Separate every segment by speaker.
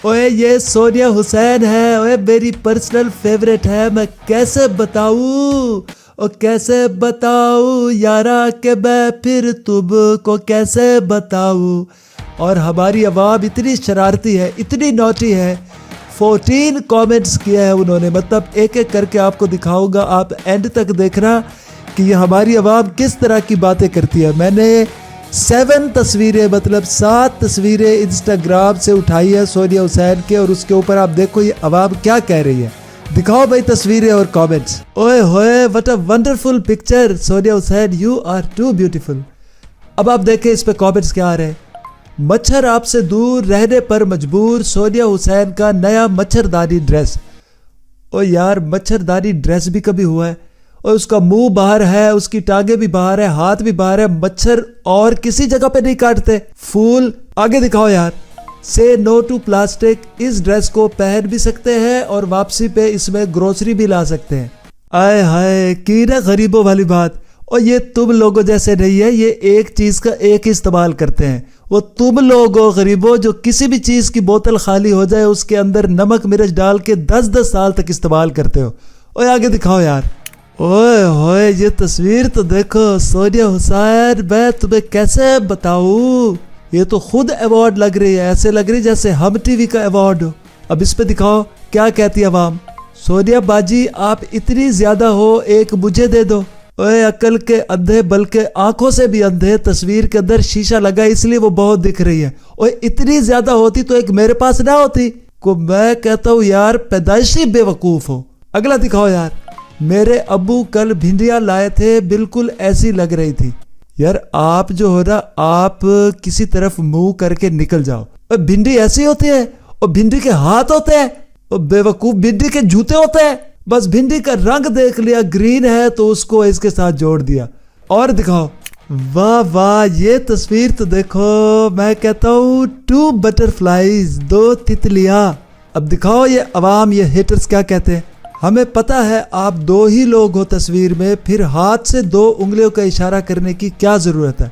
Speaker 1: ओए ये सोनिया हुसैन है, ओए मेरी पर्सनल फेवरेट है। मैं कैसे बताऊं और कैसे बताऊं यारा के मैं फिर तुमको कैसे बताऊं। और हमारी आवाम इतनी शरारती है, इतनी नॉटी है। 14 कमेंट्स किए हैं उन्होंने, मतलब एक एक करके आपको दिखाऊंगा, आप एंड तक देखना कि ये हमारी आवाम किस तरह की बातें करती है। मैंने 7 तस्वीरें, मतलब 7 तस्वीरें इंस्टाग्राम से उठाई है सोनिया हुसैन के, और उसके ऊपर आप देखो ये आवाम क्या कह रही है। दिखाओ भाई तस्वीरें और कमेंट्स। ओए होए what a wonderful picture Sonia Hussain, you are too beautiful. अब आप देखें इस पे कमेंट्स क्या आ रहे हैं। मच्छर आपसे दूर रहने पर मजबूर, सोनिया हुसैन का नया मच्छरदानी ड्रेस। ओ यार मच्छरदानी ड्रेस भी कभी हुआ है? और उसका मुंह बाहर है, उसकी टांगे भी बाहर है, हाथ भी बाहर है, मच्छर और किसी जगह पे नहीं काटते। फूल आगे दिखाओ यार। से नो टू प्लास्टिक, इस ड्रेस को पहन भी सकते हैं और वापसी पे इसमें ग्रोसरी भी ला सकते हैं। आए हाय की ना गरीबों वाली बात। और ये तुम लोगों जैसे नहीं है, ये एक चीज का एक ही इस्तेमाल करते हैं। वो तुम लोगों गरीबों जो किसी भी चीज की बोतल खाली हो जाए उसके अंदर नमक मिर्च डाल के 10-10 साल तक इस्तेमाल करते हो। और आगे दिखाओ यार। ओए होए ये तस्वीर तो देखो सोनिया हुसैन, मैं तुम्हें कैसे बताऊं, ये तो खुद अवार्ड लग रही है, ऐसे लग रही जैसे हम टीवी का अवार्ड हो। अब इस पे दिखाओ क्या कहती है अवाम। सोनिया बाजी आप इतनी ज्यादा हो, एक मुझे दे दो। ओए अकल के अंधे बल्कि आंखों से भी अंधे, तस्वीर के अंदर शीशा लगा इसलिए वो बहुत दिख रही है। ओए इतनी ज्यादा होती तो एक मेरे पास ना होती। को मैं कहता हूँ यार पैदाइशी बेवकूफ हो। अगला दिखाओ यार। मेरे अब्बू कल भिंडियाँ लाए थे, बिल्कुल ऐसी लग रही थी। यार आप जो हो ना, आप किसी तरफ मुंह करके निकल जाओ। और भिंडी ऐसी होती है, और भिंडी के हाथ होते हैं, और बेवकूफ भिंडी के जूते होते हैं। बस भिंडी का रंग देख लिया ग्रीन है तो उसको इसके साथ जोड़ दिया। और दिखाओ। वाह वाह ये तस्वीर तो देखो, मैं कहता हूँ 2 बटरफ्लाईज, 2 तितलियां। अब दिखाओ ये अवाम, ये हेटर्स क्या कहते हैं। हमें पता है आप 2 ही लोग हो तस्वीर में, फिर हाथ से 2 उंगलियों का इशारा करने की क्या जरूरत है।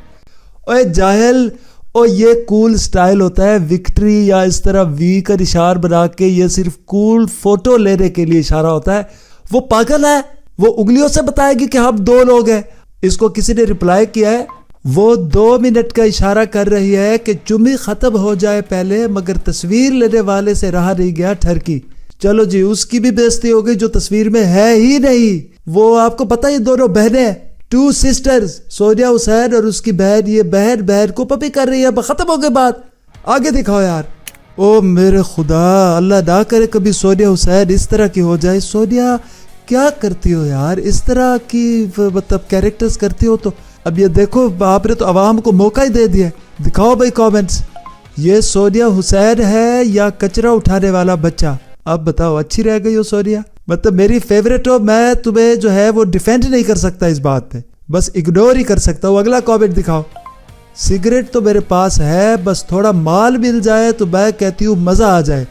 Speaker 1: ओए जाहिल, और ये कूल स्टाइल होता है विक्ट्री या इस तरह वी का निशान बना के, ये सिर्फ कूल फोटो लेने के लिए इशारा होता है। वो पागल है, वो उंगलियों से बताएगी कि हम 2 लोग हैं। इसको किसी ने रिप्लाई किया है, वो 2 मिनट का इशारा कर रही है कि चुम्मी खत्म हो जाए पहले, मगर तस्वीर लेने वाले से रहा नहीं गया ठरकी। चलो जी उसकी भी बेइज्जती हो गई जो तस्वीर में है ही नहीं। वो आपको पता है ये दोनों बहनें, 2 सिस्टर्स, सोनिया हुसैन और उसकी बहन, ये बहन को पपी कर रही है। खत्म हो गई बात। आगे दिखाओ यार। ओ मेरे खुदा, अल्लाह ना करे कभी सोनिया हुसैन इस तरह की हो जाए। सोनिया क्या करती हो यार, इस तरह की मतलब कैरेक्टर्स करती हो तो। अब ये देखो आपने तो आवाम को मौका ही दे दिया। दिखाओ भाई कमेंट्स। ये सोनिया हुसैन है या कचरा उठाने वाला बच्चा? अब बताओ अच्छी रह गई हो सोनिया, मतलब मेरी फेवरेट हो। मैं तुम्हें जो है वो डिफेंड नहीं कर सकता इस बात पे, बस इग्नोर ही कर सकता हूँ। अगला कमेंट दिखाओ। सिगरेट तो मेरे पास है, बस थोड़ा माल मिल जाए तो मैं कहती हूँ मजा आ जाए।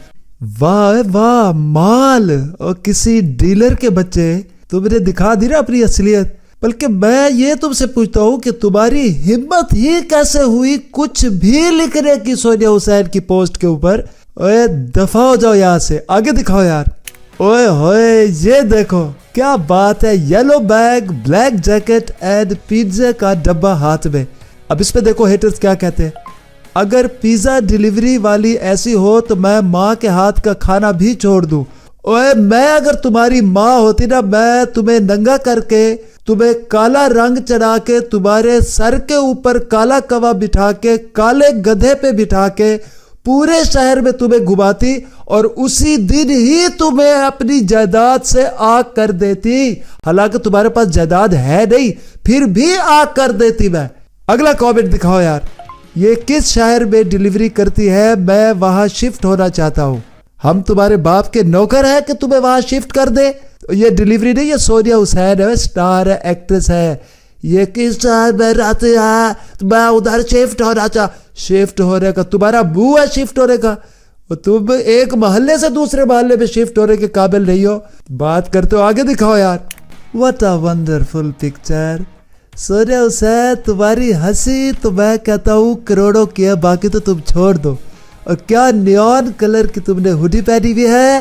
Speaker 1: वाह वाह माल, और किसी डीलर के बच्चे, तुमने दिखा दी ना अपनी असलियत। बल्कि मैं ये तुमसे पूछता हूँ कि तुम्हारी हिम्मत ही कैसे हुई कुछ भी लिखने की सोनिया हुसैन की पोस्ट के ऊपर। ओए दफा हो जाओ यहाँ से। आगे दिखाओ यार। ओए होए ये देखो क्या बात है, yellow bag, black jacket and pizza का डब्बा हाथ में। अब इस पे देखो हेटर्स क्या कहते हैं। अगर पिज्जा डिलीवरी वाली ऐसी हो तो मैं माँ के हाथ का खाना भी छोड़ दूं। ओए मैं अगर तुम्हारी माँ होती ना, मैं तुम्हें नंगा करके, तुम्हें काला रंग चढ़ा के, तुम्हारे सर के ऊपर काला कवा बिठा के, काले गधे पे बिठा के पूरे शहर में तुम्हें घुमाती, और उसी दिन ही तुम्हें अपनी जायदाद से आग कर देती। हालांकि तुम्हारे पास जायदाद है नहीं, फिर भी आग कर देती मैं। अगला कमेंट दिखाओ यार। ये किस शहर में डिलीवरी करती है, मैं वहां शिफ्ट होना चाहता हूँ। हम तुम्हारे बाप के नौकर हैं कि तुम्हें वहां शिफ्ट कर दे। ये डिलीवरी नहीं, ये सोनिया हुसैन है, स्टार है, एक्ट्रेस है। ये किस शहर में रहती है, मैं उधर शिफ्ट होना शिफ्ट होने का तुम्हारा मुंह है शिफ्ट होने का। तुम एक मोहल्ले से दूसरे मोहल्ले में शिफ्ट होने के काबिल नहीं हो, बात करते हो। आगे दिखाओ यार। What a wonderful picture. Sonia Hussain तुम्हारी हंसी तो मैं कहता हूँ करोड़ों की है, बाकी तो तुम छोड़ दो। और क्या नियॉन कलर की तुमने हुडी पहनी हुई है,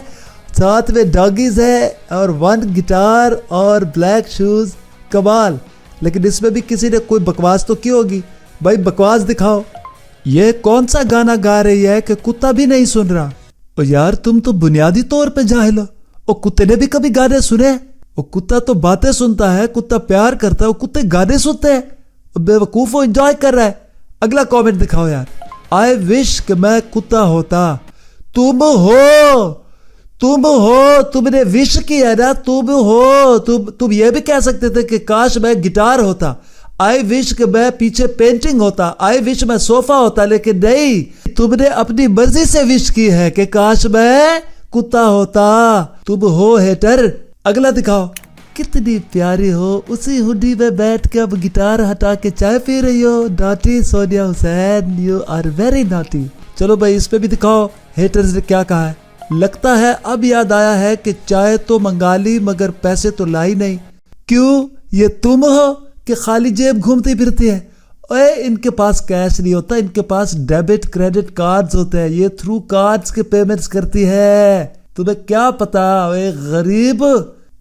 Speaker 1: साथ में डॉगीज है और 1 गिटार और ब्लैक शूज। कमाल। लेकिन इसमें भी किसी ने कोई बकवास तो की होगी। भाई बकवास दिखाओ। ये कौन सा गाना गा रही है कि कुत्ता भी नहीं सुन रहा? और यार तुम तो बुनियादी तौर पे जाहिल हो। और कुत्ते ने भी कभी गाने सुने? वो कुत्ता तो बातें सुनता है, कुत्ता प्यार करता है, वो कुत्ते गाने सुनते हैं। बेवकूफ वो एंजॉय कर रहा है। अगला कमेंट दिखाओ यार। आई विश कि मैं कुत्ता होता। तुम हो, तुमने विश किया ना, तुम हो। तुम ये भी कह सकते थे कि काश मैं गिटार होता। आई विश कि मैं पीछे पेंटिंग होता। आई विश मैं सोफा होता। लेकिन नहीं, तुमने अपनी मर्जी से विश की है कि काश मैं कुत्ता होता। तुम हो हेटर। अगला दिखाओ। कितनी प्यारी हो, उसी हुडी में बैठ के अब गिटार हटा के चाय पी रही हो। Naughty Sonia Hussain, you are very naughty. चलो भाई इस पे भी दिखाओ हेटर्स ने क्या कहा है। लगता है अब याद आया है कि चाय तो मंगा ली मगर पैसे तो लाई नहीं। क्यों, ये तुम हो कि खाली जेब घूमती फिरती है? ओए इनके पास कैश नहीं होता, इनके पास डेबिट क्रेडिट कार्ड्स होते हैं। ये थ्रू कार्ड्स के पेमेंट्स करती है। तुम्हें क्या पता ओए गरीब।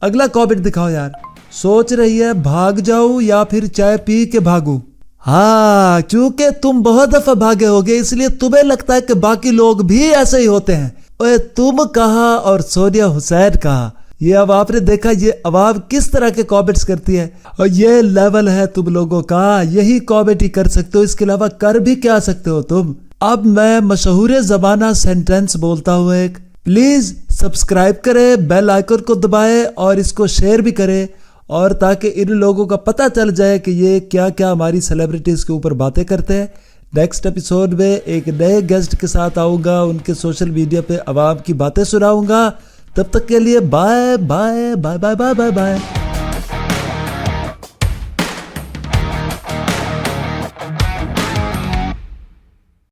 Speaker 1: अगला कमेंट दिखाओ यार। सोच रही है भाग जाऊं या फिर चाय पी के भागूं। हाँ, चूंकि तुम बहुत दफा भागे होगे इसलिए तुम्हें लगता है कि बाकी लोग भी ऐसे ही होते हैं। ओए तुम कहा और सोनिया हुसैन कहा। ये अब आपने देखा ये अवाम किस तरह के कमेंट्स करती है। और ये लेवल है तुम लोगों का, यही कमेंट ही कर सकते हो, इसके अलावा कर भी क्या सकते हो तुम। अब मैं मशहूर ज़माना सेंटेंस बोलता हूँ एक। प्लीज सब्सक्राइब करें, बेल आइकन को दबाएं और इसको शेयर भी करें, और ताकि इन लोगों का पता चल जाए कि ये क्या क्या हमारी सेलिब्रिटीज के ऊपर बातें करते हैं। नेक्स्ट एपिसोड में एक नए गेस्ट के साथ आऊँगा, उनके सोशल मीडिया पे आवाम की बातें सुनाऊंगा। तब तक के लिए bye bye bye bye bye bye bye.